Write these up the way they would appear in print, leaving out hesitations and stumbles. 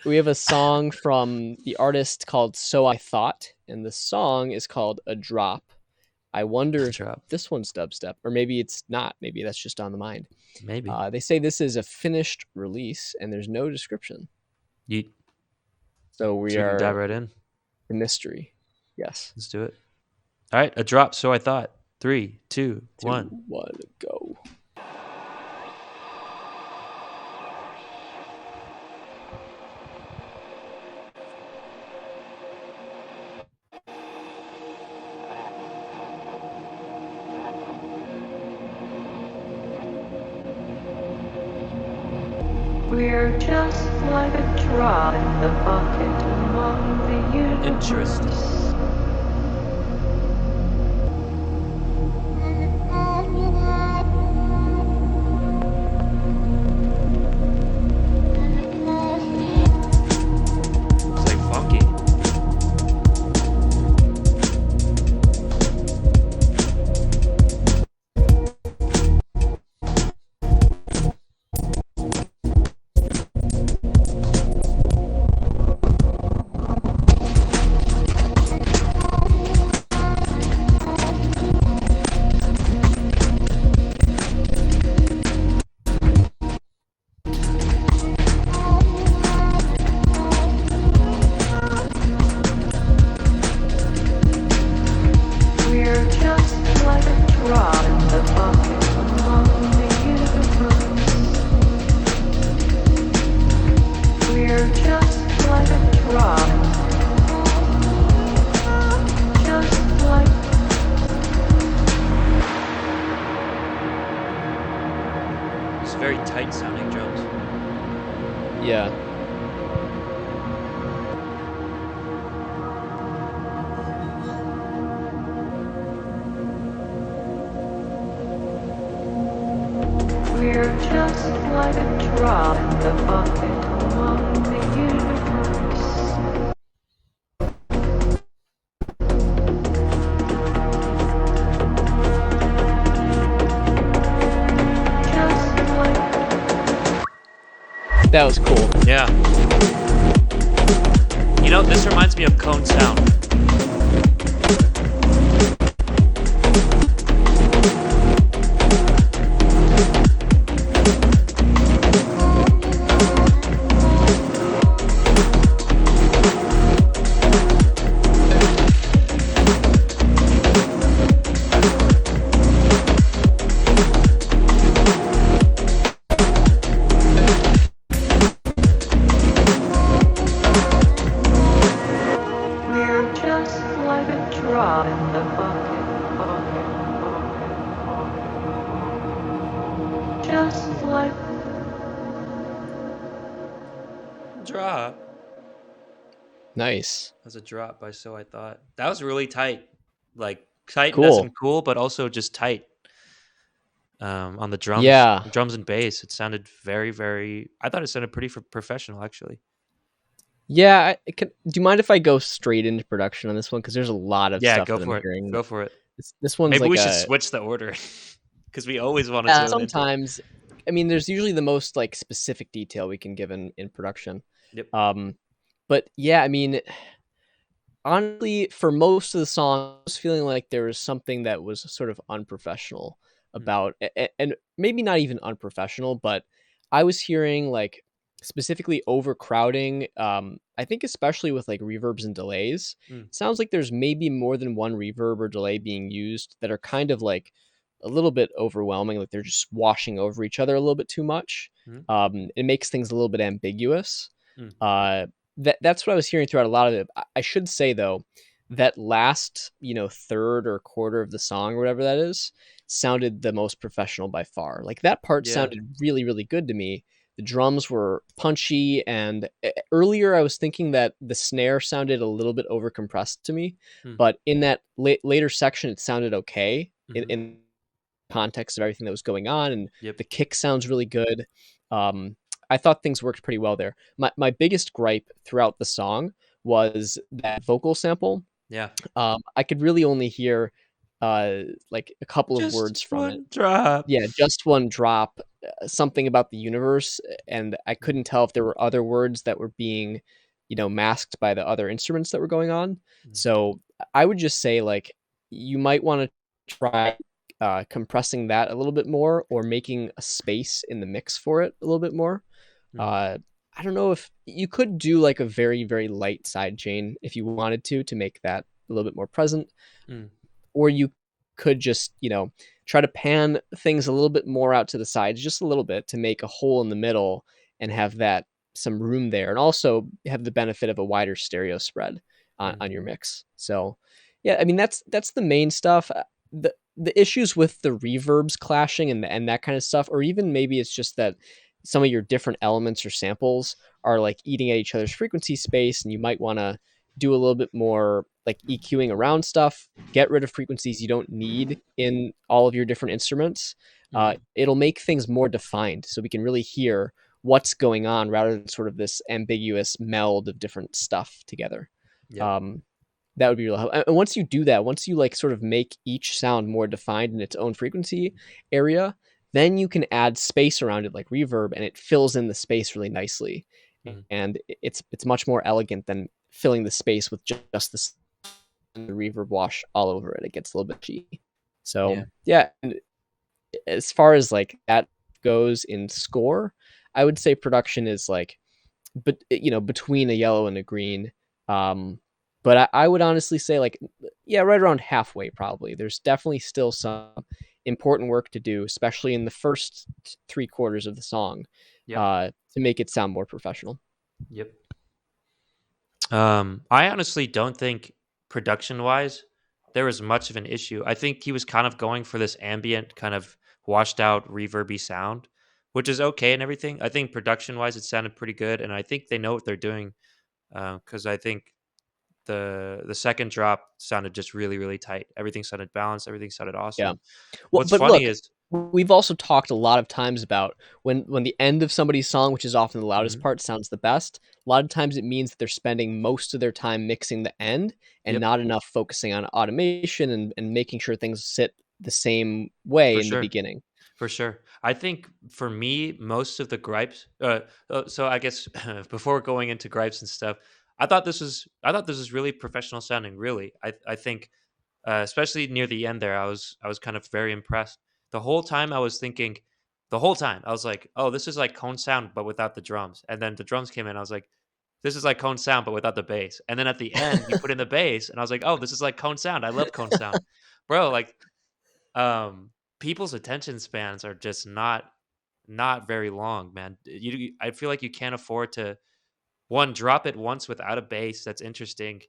we have a song from the artist called So I Thought, and the song is called A Drop. I wonder if Drop. this one's dubstep, or maybe it's not. Maybe that's just on the mind. Maybe. They say this is a finished release, and there's no description. You So we so we can dive are right in. the mystery. Yes. Let's do it. All right, a drop. So I thought. 3, 2, 2, 1. 1, go. We're just like a drop in the bucket among the universe. Interesting. It's like funky. We're just like a drop in the bucket among the universe. We're just like a drop. Just like It's very tight sounding drums. Yeah. we're just like a drop in the bucket among the universe. Just like That was cool. Yeah. You know, this reminds me of Cone Sound. we're just like a drop in the bucket. Just like Drop. Nice. That's a drop by So I Thought. That was really tight. Like tight Cool. as in cool, but also just tight. On the drums, Yeah. drums and bass, it sounded very, very. I thought it sounded pretty professional, actually. Yeah. Do you mind if I go straight into production on this one? Because there's a lot of Yeah, stuff go that I'm for it. hearing. Go for it. This one's Maybe like we should switch the order because we always want to Yeah, zone into. sometimes. I mean, there's usually the most like specific detail we can give in production. Yep. But yeah, I mean, honestly, for most of the song, I was feeling like there was something that was sort of unprofessional about, and maybe not even unprofessional, but I was hearing like specifically overcrowding. I think especially with like reverbs and delays, Mm. sounds like there's maybe more than one reverb or delay being used that are kind of like a little bit overwhelming, like they're just washing over each other a little bit too much. It makes things a little bit ambiguous. Mm. That's what I was hearing throughout a lot of it. I should say though, that last third or quarter of the song or whatever that is sounded the most professional by far. Like that part Yeah. sounded really, really good to me. The drums were punchy, and earlier I was thinking that the snare sounded a little bit overcompressed to me, but in that later section it sounded okay in context of everything that was going on, and Yep. the kick sounds really good. I thought things worked pretty well there. My biggest gripe throughout the song was that vocal sample. Yeah. I could really only hear like a couple of words Just from it. one drop. Yeah, just one drop, something about the universe, and I couldn't tell if there were other words that were being, masked by the other instruments that were going on. Mm. So I would just say like you might want to try compressing that a little bit more, or making a space in the mix for it a little bit more. Mm. I don't know if you could do like a very, very light side chain if you wanted to make that a little bit more present. Mm. Or you could just, try to pan things a little bit more out to the sides, just a little bit, to make a hole in the middle and have that some room there, and also have the benefit of a wider stereo spread on your mix. So, yeah, I mean that's the main stuff. The issues with the reverbs clashing and that kind of stuff, or even maybe it's just that some of your different elements or samples are like eating at each other's frequency space, and you might want to do a little bit more like EQing around stuff, get rid of frequencies you don't need in all of your different instruments. It'll make things more defined, so we can really hear what's going on rather than sort of this ambiguous meld of different stuff together. Yeah. That would be real helpful. And once you do that, once you like sort of make each sound more defined in its own frequency area, then you can add space around it like reverb, and it fills in the space really nicely. And it's much more elegant than filling the space with just the reverb wash all over it. It gets a little bit cheap. So yeah, and as far as like that goes in score, I would say production is like, but between a yellow and a green. But I would honestly say like, yeah, right around halfway probably. There's definitely still some important work to do, especially in the first 3/4 of the song, to make it sound more professional. Yep. I honestly don't think production-wise there was much of an issue. I think he was kind of going for this ambient, kind of washed out, reverby sound, which is okay and everything. I think production-wise it sounded pretty good, and I think they know what they're doing. Because I think the second drop sounded just really, really tight. Everything sounded balanced. Everything sounded awesome. Yeah. Well, What's but funny look, is we've also talked a lot of times about when the end of somebody's song, which is often the loudest part, sounds the best. A lot of times it means that they're spending most of their time mixing the end and not enough focusing on automation and making sure things sit the same way in the beginning. For sure. I think for me, most of the gripes. So I guess before going into gripes and stuff, I thought this was really professional sounding. Really, I think, especially near the end there, I was kind of very impressed. The whole time I was thinking, the whole time I was like, oh, this is like Cone Sound but without the drums. And then the drums came in, I was like, this is like Cone Sound but without the bass. And then at the end, you put in the bass, and I was like, oh, this is like Cone Sound. I love Cone Sound, bro. Like, people's attention spans are just not very long, man. I feel like you can't afford to one drop it once without a bass that's interesting,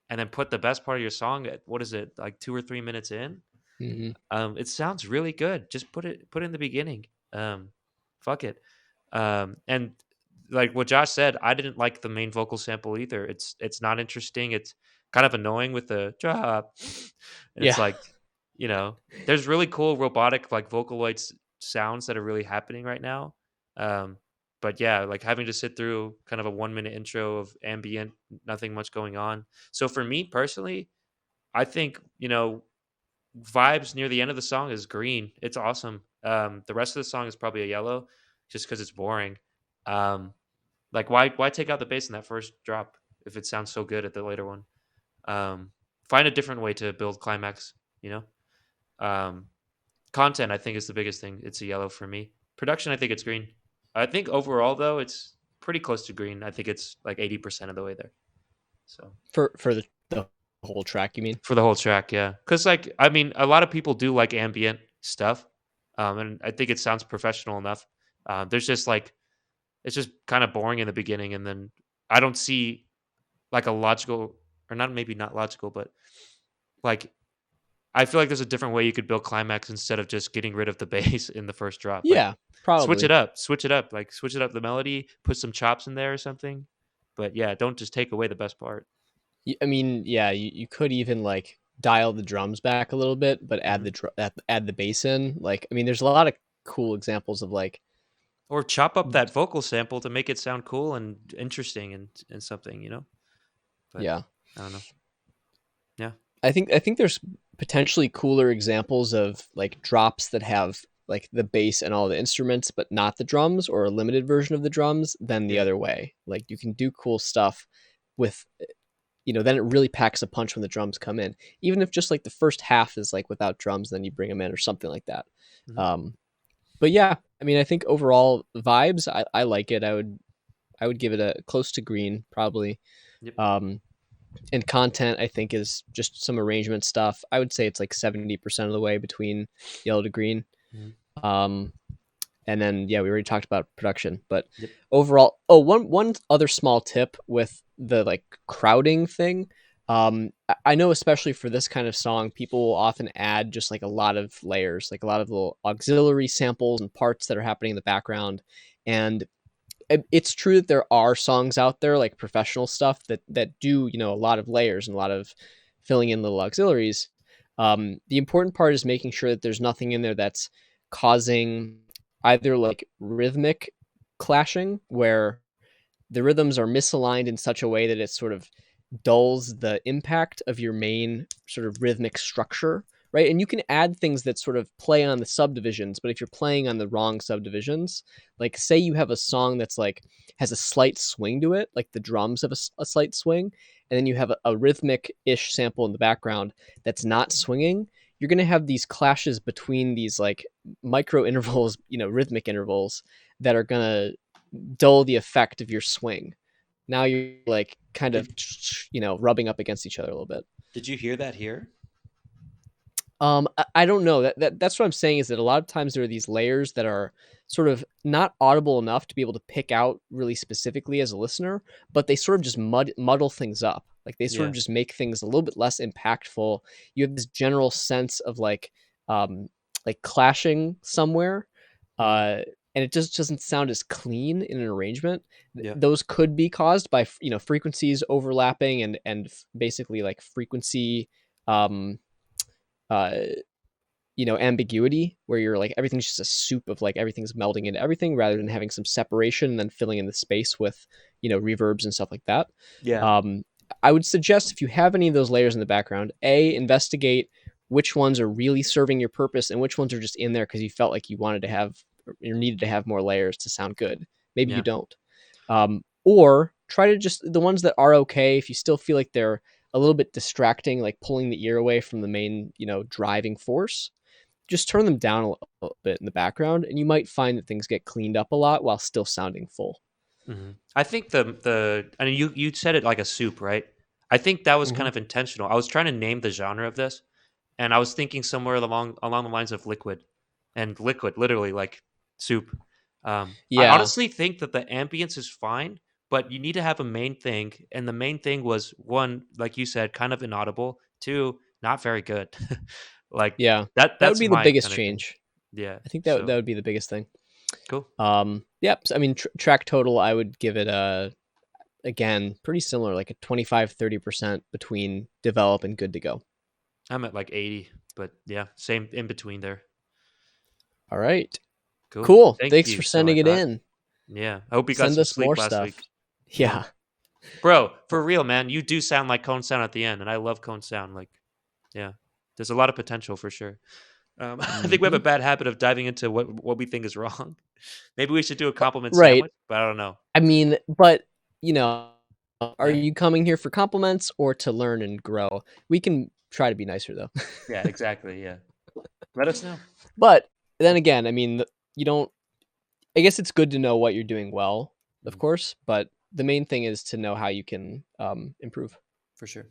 and then put the best part of your song at, what is it, like 2 or 3 minutes in. It sounds really good. Just put it in the beginning. Fuck it. And like what Josh said, I didn't like the main vocal sample either. It's not interesting. It's kind of annoying with the drop. And it's Yeah. like, there's really cool robotic like Vocaloid sounds that are really happening right now. But yeah, like having to sit through kind of a 1 minute intro of ambient, nothing much going on. So for me personally, I think, vibes near the end of the song is green. It's awesome. The rest of the song is probably a yellow, just because it's boring. Like why take out the bass in that first drop if it sounds so good at the later one? Find a different way to build climax. Content I think is the biggest thing. It's a yellow for me. Production I think it's green. I think overall though it's pretty close to green. I think it's like 80% of the way there. So For the whole track, you mean? for the whole track, yeah. Because like I mean, a lot of people do like ambient stuff, and I think it sounds professional enough. There's just like it's just kind of boring in the beginning, and then I don't see like a logical, or not, maybe not logical, but like I feel like there's a different way you could build climax instead of just getting rid of the bass in the first drop. Like, Yeah, probably. switch it up, like switch it up the melody, put some chops in there or something. But yeah, don't just take away the best part. I mean, yeah, you could even like dial the drums back a little bit, but add add the bass in. Like, I mean, there's a lot of cool examples of like, Or chop up that vocal sample to make it sound cool and interesting and something, But yeah. I don't know. Yeah. I think there's potentially cooler examples of like drops that have like the bass and all the instruments but not the drums, or a limited version of the drums, than the Yeah. other way. Like you can do cool stuff with, then it really packs a punch when the drums come in, even if just like the first half is like without drums, then you bring them in or something like that. Mhm. But yeah, I mean, I think overall vibes, I like it. I would give it a close to green probably. Yep. And content, I think, is just some arrangement stuff. I would say it's like 70% of the way between yellow to green. Mhm. And then yeah, we already talked about production, but Yep. overall, one other small tip with the like crowding thing. I know especially for this kind of song, people will often add just like a lot of layers, like a lot of little auxiliary samples and parts that are happening in the background. And it's true that there are songs out there, like professional stuff, that do a lot of layers and a lot of filling in little auxiliaries. The important part is making sure that there's nothing in there that's causing either like rhythmic clashing, where the rhythms are misaligned in such a way that it sort of dulls the impact of your main sort of rhythmic structure, right? And you can add things that sort of play on the subdivisions, but if you're playing on the wrong subdivisions, like say you have a song that's like has a slight swing to it, like the drums have a slight swing, and then you have a rhythmic-ish sample in the background that's not swinging, you're going to have these clashes between these like micro intervals, rhythmic intervals, that are going to dull the effect of your swing. Now you're like kind of Did rubbing up against each other a little bit. Did you hear that here? I don't know. That's what I'm saying, is that a lot of times there are these layers that are sort of not audible enough to be able to pick out really specifically as a listener, but they sort of just muddle things up. Like they sort Yeah. of just make things a little bit less impactful. You have this general sense of like clashing somewhere, and it just doesn't sound as clean in an arrangement. Yeah. Those could be caused by frequencies overlapping and basically like frequency uh ambiguity, where you're like everything's just a soup of like everything's melding into everything, rather than having some separation and then filling in the space with reverbs and stuff like that. Yeah. I would suggest, if you have any of those layers in the background, investigate which ones are really serving your purpose and which ones are just in there because you felt like you wanted to have, or you needed to have more layers to sound good. Maybe Yeah. you don't. Or try to just, the ones that are okay, if you still feel like they're a little bit distracting, like pulling the ear away from the main driving force, just turn them down a little bit in the background, and you might find that things get cleaned up a lot while still sounding full. I think I mean, you said it like a soup, right? I think that was kind Mhm. of intentional. I was trying to name the genre of this, and I was thinking somewhere along the lines of liquid, and liquid literally like soup. I Yeah. honestly think that the ambience is fine, but you need to have a main thing, and the main thing was, one, like you said, kind of inaudible. Two, not very good. Like Yeah. that. That would That's be the my biggest kind of thing. change. Yeah. I think that So would be the biggest thing. cool. Yep. So, I mean, track total, I would give it again, pretty similar, like a 25-30% between develop and good to go. I'm at like 80, but yeah, same in between there. All right. Cool. Cool. Thank Thanks you. for So sending I it thought, in. yeah, I hope you got Send some us sleep more last stuff. week. Yeah. Bro, for real, man, you do sound like Cone Sound at the end, and I love Cone Sound. Like, yeah, there's a lot of potential for sure. I think we have a Mhm. bad habit of diving into what we think is wrong. Maybe we should do a compliment Right. sandwich, but I don't know. I mean, but you know, are Yeah, you coming here for compliments or to learn and grow? We can try to be nicer though. yeah, exactly. Yeah, let us know. But then again, I mean, you don't. I guess it's good to know what you're doing well, of Mhm. course, but the main thing is to know how you can improve. For sure.